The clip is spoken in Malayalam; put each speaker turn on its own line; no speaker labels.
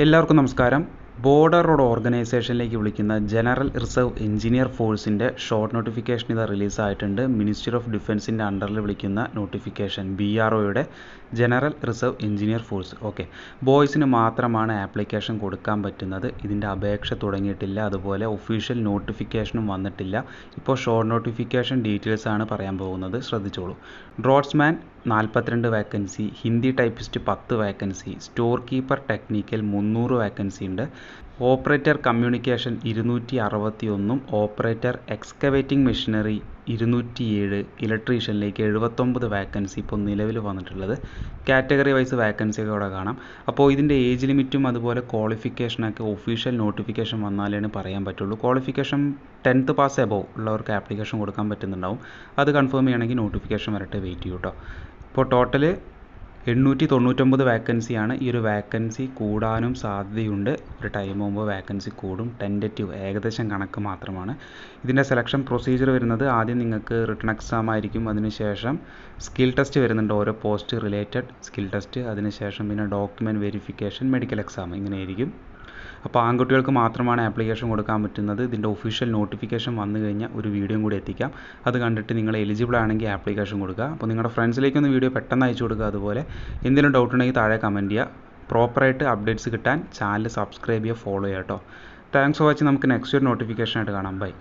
എല്ലാവർക്കും നമസ്കാരം. ബോർഡർ റോഡ് ഓർഗനൈസേഷനിലേക്ക് വിളിക്കുന്ന ജനറൽ റിസർവ് എഞ്ചിനീയർ ഫോഴ്സിൻ്റെ ഷോർട്ട് നോട്ടിഫിക്കേഷൻ ഇത് റിലീസായിട്ടുണ്ട്. മിനിസ്ട്രി ഓഫ് ഡിഫൻസിൻ്റെ അണ്ടറിൽ വിളിക്കുന്ന നോട്ടിഫിക്കേഷൻ BROയുടെ general reserve engineer force. Okay, ബോയ്സിന് മാത്രമാണ് ആപ്ലിക്കേഷൻ കൊടുക്കാൻ പറ്റുന്നത്. ഇതിൻ്റെ അപേക്ഷ തുടങ്ങിയിട്ടില്ല, അതുപോലെ ഒഫീഷ്യൽ നോട്ടിഫിക്കേഷനും വന്നിട്ടില്ല. ഇപ്പോൾ ഷോർട്ട് നോട്ടിഫിക്കേഷൻ ഡീറ്റെയിൽസ് ആണ് പറയാൻ പോകുന്നത്, ശ്രദ്ധിച്ചോളൂ. Draughtsman 42 vacancy, Hindi typist 10 vacancy, store keeper technical 300 vacancy ഉണ്ട്. Operator communication 261, operator excavating machinery 207, ഇലക്ട്രീഷ്യനിലേക്ക് 79 വേക്കൻസി ഇപ്പോൾ നിലവിൽ വന്നിട്ടുള്ളത്. കാറ്റഗറി വൈസ് വേക്കൻസി ഒക്കെ ഇവിടെ കാണാം. അപ്പോൾ ഇതിൻ്റെ ഏജ് ലിമിറ്റും അതുപോലെ ക്വാളിഫിക്കേഷനൊക്കെ ഒഫീഷ്യൽ നോട്ടിഫിക്കേഷൻ വന്നാലേ പറയാൻ പറ്റുള്ളൂ. ക്വാളിഫിക്കേഷൻ 10th പാസ് എബോവ് ഉള്ളവർക്ക് ആപ്ലിക്കേഷൻ കൊടുക്കാൻ പറ്റുന്നുണ്ടാവും. അത് കൺഫേം ചെയ്യണമെങ്കിൽ നോട്ടിഫിക്കേഷൻ വരട്ടെ, വെയിറ്റ് ചെയ്യൂ കേട്ടോ. ഇപ്പോൾ ടോട്ടൽ 899 വേക്കൻസിയാണ്. ഈ ഒരു വേക്കൻസി കൂടാനും സാധ്യതയുണ്ട്. ഒരു ടൈം ആകുമ്പോൾ വേക്കൻസി കൂടും. ടെൻറ്റേറ്റീവ് ഏകദേശം കണക്ക് മാത്രമാണ്. ഇതിൻ്റെ സെലക്ഷൻ പ്രൊസീജിയർ വരുന്നത് ആദ്യം നിങ്ങൾക്ക് റിട്ടൺ എക്സാം ആയിരിക്കും. അതിനുശേഷം സ്കിൽ ടെസ്റ്റ് വരുന്നുണ്ട്, ഓരോ പോസ്റ്റ് റിലേറ്റഡ് സ്കിൽ ടെസ്റ്റ്. അതിനുശേഷം പിന്നെ ഡോക്യുമെൻറ്റ് വെരിഫിക്കേഷൻ, മെഡിക്കൽ എക്സാം, ഇങ്ങനെയായിരിക്കും. അപ്പോൾ ആൺകുട്ടികൾക്ക് മാത്രമാണ് ആപ്ലിക്കേഷൻ കൊടുക്കാൻ പറ്റുന്നത്. ഇതിൻ്റെ ഒഫീഷ്യൽ നോട്ടിഫിക്കേഷൻ വന്നു കഴിഞ്ഞാൽ ഒരു വീഡിയോയും കൂടി എത്തിക്കാം. അത് കണ്ടിട്ട് നിങ്ങൾ എലിജിബിൾ ആണെങ്കിൽ ആപ്ലിക്കേഷൻ കൊടുക്കുക. അപ്പോൾ നിങ്ങളുടെ ഫ്രണ്ട്സിലേക്കൊന്ന് വീഡിയോ പെട്ടെന്ന് അയച്ചു കൊടുക്കുക. അതുപോലെ എന്തെങ്കിലും ഡൗട്ട് ഉണ്ടെങ്കിൽ താഴെ കമൻറ്റ് ചെയ്യുക. പ്രോപ്പറായിട്ട് അപ്ഡേറ്റ്സ് കിട്ടാൻ ചാനൽ സബ്സ്ക്രൈബ് ചെയ്യുക, ഫോളോ ചെയ്യുക കേട്ടോ. Thanks for watching. നമുക്ക് നെക്സ്റ്റ് ഒരു നോട്ടിഫിക്കേഷൻ ആയിട്ട് കാണാം. ബൈ.